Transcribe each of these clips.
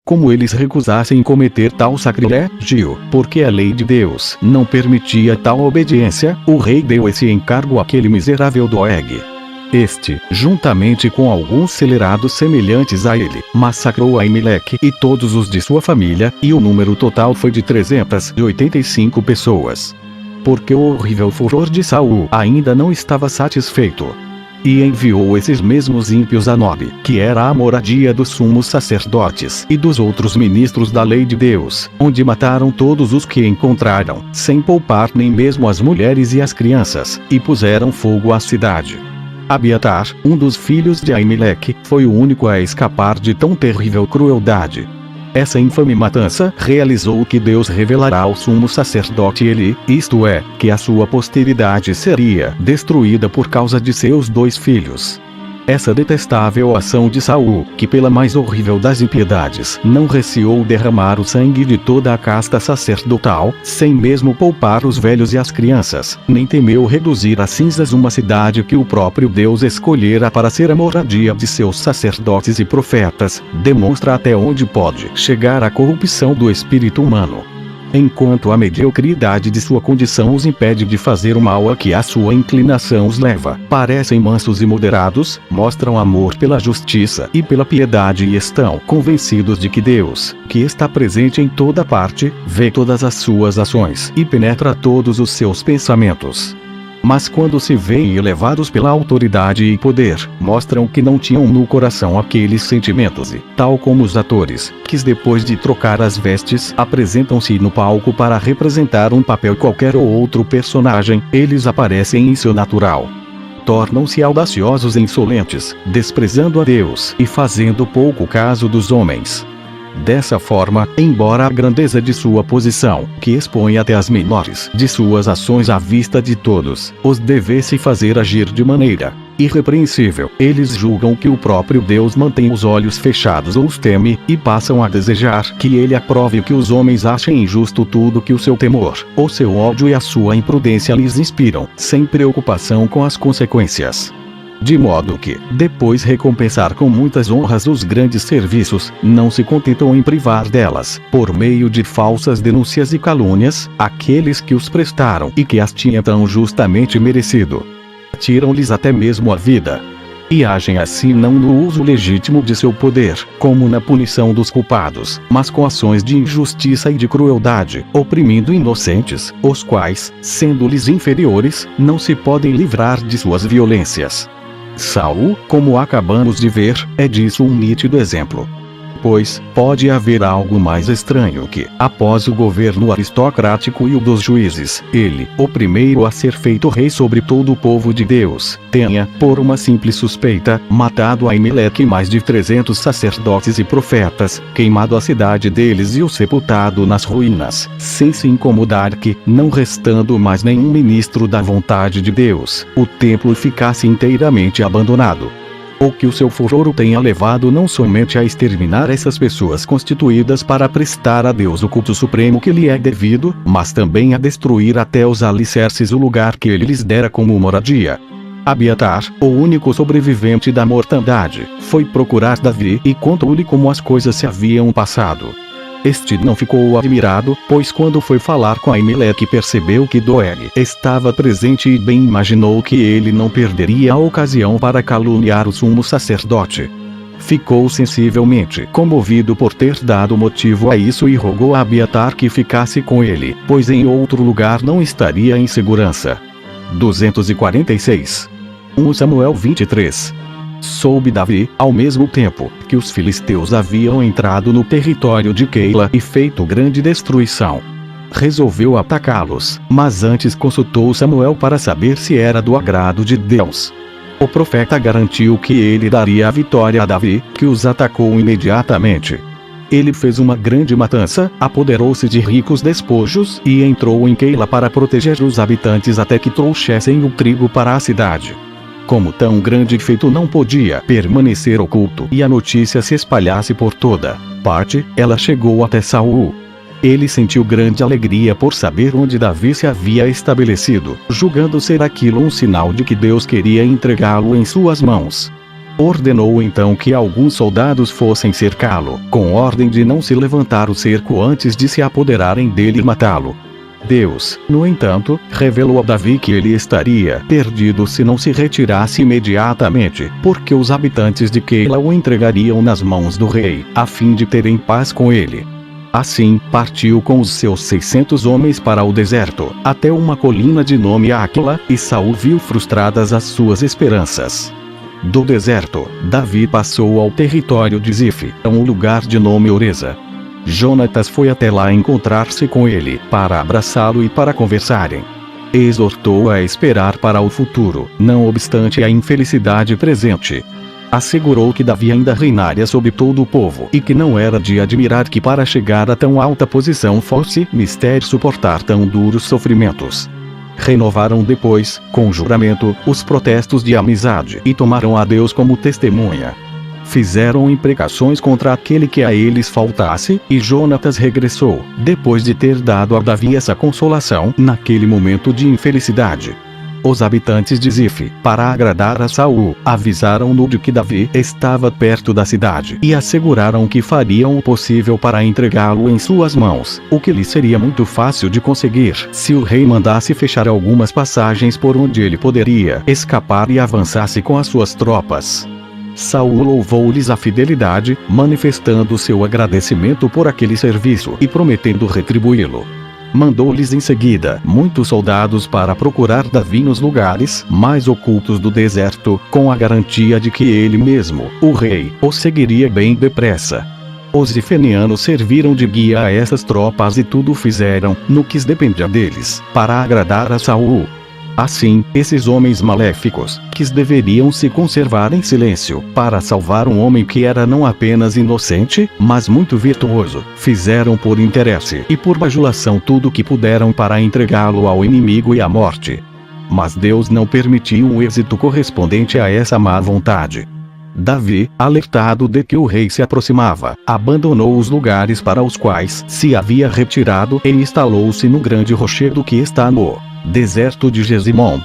como eles recusassem cometer tal sacrilégio, porque a lei de Deus não permitia tal obediência, o rei deu esse encargo àquele miserável Doeg. Este, juntamente com alguns celerados semelhantes a ele, massacrou Aimeleque e todos os de sua família, e o número total foi de 385 pessoas. Porque o horrível furor de Saul ainda não estava satisfeito. E enviou esses mesmos ímpios a Nob, que era a moradia dos sumos sacerdotes e dos outros ministros da lei de Deus, onde mataram todos os que encontraram, sem poupar nem mesmo as mulheres e as crianças, e puseram fogo à cidade. Abiatar, um dos filhos de Aimeleque, foi o único a escapar de tão terrível crueldade. Essa infame matança realizou o que Deus revelará ao sumo sacerdote Eli, isto é, que a sua posteridade seria destruída por causa de seus 2 filhos. Essa detestável ação de Saul, que pela mais horrível das impiedades não receou derramar o sangue de toda a casta sacerdotal, sem mesmo poupar os velhos e as crianças, nem temeu reduzir a cinzas uma cidade que o próprio Deus escolhera para ser a moradia de seus sacerdotes e profetas, demonstra até onde pode chegar a corrupção do espírito humano. Enquanto a mediocridade de sua condição os impede de fazer o mal a que a sua inclinação os leva, parecem mansos e moderados, mostram amor pela justiça e pela piedade e estão convencidos de que Deus, que está presente em toda parte, vê todas as suas ações e penetra todos os seus pensamentos. Mas quando se veem elevados pela autoridade e poder, mostram que não tinham no coração aqueles sentimentos e, tal como os atores, que depois de trocar as vestes, apresentam-se no palco para representar um papel qualquer ou outro personagem, eles aparecem em seu natural. Tornam-se audaciosos e insolentes, desprezando a Deus e fazendo pouco caso dos homens. Dessa forma, embora a grandeza de sua posição, que expõe até as menores de suas ações à vista de todos, os devesse fazer agir de maneira irrepreensível, eles julgam que o próprio Deus mantém os olhos fechados ou os teme, e passam a desejar que ele aprove que os homens achem injusto tudo que o seu temor, o seu ódio e a sua imprudência lhes inspiram, sem preocupação com as consequências. De modo que, depois recompensar com muitas honras os grandes serviços, não se contentam em privar delas, por meio de falsas denúncias e calúnias, aqueles que os prestaram e que as tinham tão justamente merecido. Tiram-lhes até mesmo a vida. E agem assim não no uso legítimo de seu poder, como na punição dos culpados, mas com ações de injustiça e de crueldade, oprimindo inocentes, os quais, sendo-lhes inferiores, não se podem livrar de suas violências. Saul, como acabamos de ver, é disso um nítido exemplo. Pois, pode haver algo mais estranho que, após o governo aristocrático e o dos juízes, ele, o primeiro a ser feito rei sobre todo o povo de Deus, tenha, por uma simples suspeita, matado Aimeleque e mais de 300 sacerdotes e profetas, queimado a cidade deles e o sepultado nas ruínas, sem se incomodar que, não restando mais nenhum ministro da vontade de Deus, o templo ficasse inteiramente abandonado. Ou que o seu furor o tenha levado não somente a exterminar essas pessoas constituídas para prestar a Deus o culto supremo que lhe é devido, mas também a destruir até os alicerces o lugar que ele lhes dera como moradia. Abiatar, o único sobrevivente da mortandade, foi procurar Davi e contou-lhe como as coisas se haviam passado. Este não ficou admirado, pois quando foi falar com Aimeleque percebeu que Doeg estava presente e bem imaginou que ele não perderia a ocasião para caluniar o sumo sacerdote. Ficou sensivelmente comovido por ter dado motivo a isso e rogou a Abiatar que ficasse com ele, pois em outro lugar não estaria em segurança. 246. 1 Samuel 23. Soube Davi, ao mesmo tempo, que os filisteus haviam entrado no território de Keila e feito grande destruição. Resolveu atacá-los, mas antes consultou Samuel para saber se era do agrado de Deus. O profeta garantiu que ele daria a vitória a Davi, que os atacou imediatamente. Ele fez uma grande matança, apoderou-se de ricos despojos e entrou em Keila para proteger os habitantes até que trouxessem o trigo para a cidade. Como tão grande feito não podia permanecer oculto e a notícia se espalhasse por toda parte, ela chegou até Saul. Ele sentiu grande alegria por saber onde Davi se havia estabelecido, julgando ser aquilo um sinal de que Deus queria entregá-lo em suas mãos. Ordenou então que alguns soldados fossem cercá-lo, com ordem de não se levantar o cerco antes de se apoderarem dele e matá-lo. Deus, no entanto, revelou a Davi que ele estaria perdido se não se retirasse imediatamente, porque os habitantes de Keila o entregariam nas mãos do rei, a fim de terem paz com ele. Assim, partiu com os seus 600 homens para o deserto, até uma colina de nome Áquila, e Saul viu frustradas as suas esperanças. Do deserto, Davi passou ao território de Zif, um lugar de nome Oreza. Jonatas foi até lá encontrar-se com ele, para abraçá-lo e para conversarem. Exortou-o a esperar para o futuro, não obstante a infelicidade presente. Assegurou que Davi ainda reinaria sobre todo o povo e que não era de admirar que para chegar a tão alta posição fosse mister suportar tão duros sofrimentos. Renovaram depois, com juramento, os protestos de amizade e tomaram a Deus como testemunha. Fizeram imprecações contra aquele que a eles faltasse, e Jonatas regressou, depois de ter dado a Davi essa consolação, naquele momento de infelicidade. Os habitantes de Zif, para agradar a Saul, avisaram-no de que Davi estava perto da cidade e asseguraram que fariam o possível para entregá-lo em suas mãos, o que lhe seria muito fácil de conseguir se o rei mandasse fechar algumas passagens por onde ele poderia escapar e avançasse com as suas tropas. Saul louvou-lhes a fidelidade, manifestando seu agradecimento por aquele serviço e prometendo retribuí-lo. Mandou-lhes em seguida muitos soldados para procurar Davi nos lugares mais ocultos do deserto, com a garantia de que ele mesmo, o rei, o seguiria bem depressa. Os zifenianos serviram de guia a essas tropas e tudo fizeram, no que dependia deles, para agradar a Saul. Assim, esses homens maléficos, que deveriam se conservar em silêncio, para salvar um homem que era não apenas inocente, mas muito virtuoso, fizeram por interesse e por bajulação tudo o que puderam para entregá-lo ao inimigo e à morte. Mas Deus não permitiu um êxito correspondente a essa má vontade. Davi, alertado de que o rei se aproximava, abandonou os lugares para os quais se havia retirado e instalou-se no grande rochedo que está no deserto de Gesimom.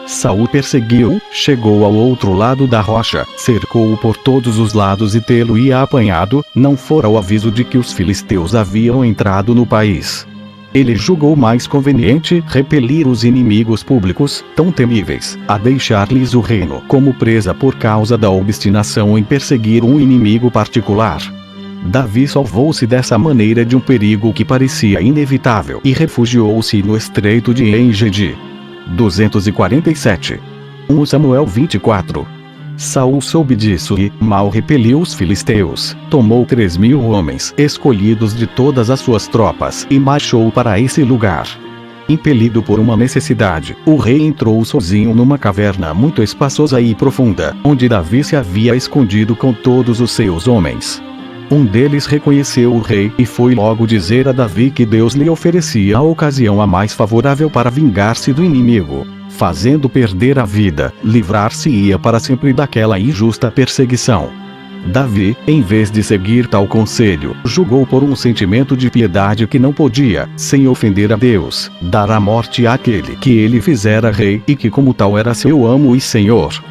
Saul perseguiu, chegou ao outro lado da rocha, cercou-o por todos os lados e tê-lo-ia apanhado, não fora o aviso de que os filisteus haviam entrado no país. Ele julgou mais conveniente repelir os inimigos públicos, tão temíveis, a deixar-lhes o reino como presa por causa da obstinação em perseguir um inimigo particular. Davi salvou-se dessa maneira de um perigo que parecia inevitável e refugiou-se no estreito de En-Gedi. 247. 1 Samuel 24. Saul soube disso e, mal repeliu os filisteus, tomou 3.000 homens escolhidos de todas as suas tropas e marchou para esse lugar. Impelido por uma necessidade, o rei entrou sozinho numa caverna muito espaçosa e profunda, onde Davi se havia escondido com todos os seus homens. Um deles reconheceu o rei e foi logo dizer a Davi que Deus lhe oferecia a ocasião a mais favorável para vingar-se do inimigo, fazendo perder a vida, livrar-se-ia para sempre daquela injusta perseguição. Davi, em vez de seguir tal conselho, julgou por um sentimento de piedade que não podia, sem ofender a Deus, dar a morte àquele que ele fizera rei e que como tal era seu amo e senhor.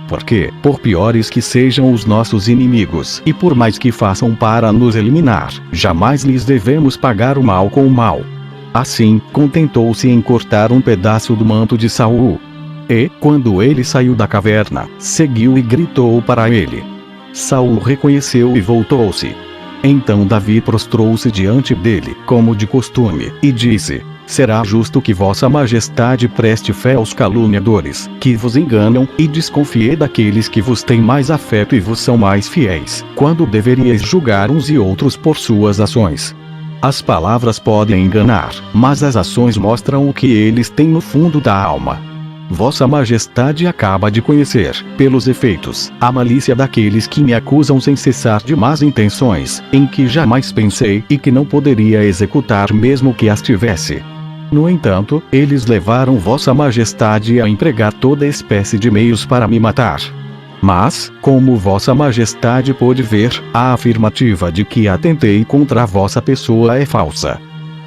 Porque, por piores que sejam os nossos inimigos, e por mais que façam para nos eliminar, jamais lhes devemos pagar o mal com o mal. Assim, contentou-se em cortar um pedaço do manto de Saul. E, quando ele saiu da caverna, seguiu e gritou para ele. Saul reconheceu e voltou-se. Então Davi prostrou-se diante dele, como de costume, e disse: será justo que vossa majestade preste fé aos caluniadores, que vos enganam, e desconfie daqueles que vos têm mais afeto e vos são mais fiéis, quando deveríeis julgar uns e outros por suas ações. As palavras podem enganar, mas as ações mostram o que eles têm no fundo da alma. Vossa majestade acaba de conhecer, pelos efeitos, a malícia daqueles que me acusam sem cessar de más intenções, em que jamais pensei e que não poderia executar mesmo que as tivesse. No entanto, eles levaram vossa majestade a empregar toda espécie de meios para me matar. Mas, como vossa majestade pôde ver, a afirmativa de que atentei contra a vossa pessoa é falsa.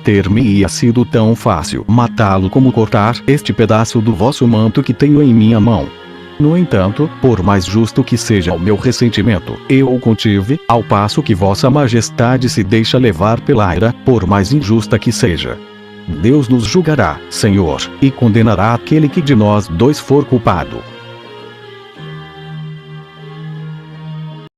Ter-me-ia sido tão fácil matá-lo como cortar este pedaço do vosso manto que tenho em minha mão. No entanto, por mais justo que seja o meu ressentimento, eu o contive, ao passo que vossa majestade se deixa levar pela ira, por mais injusta que seja. Deus nos julgará, Senhor, e condenará aquele que de nós dois for culpado.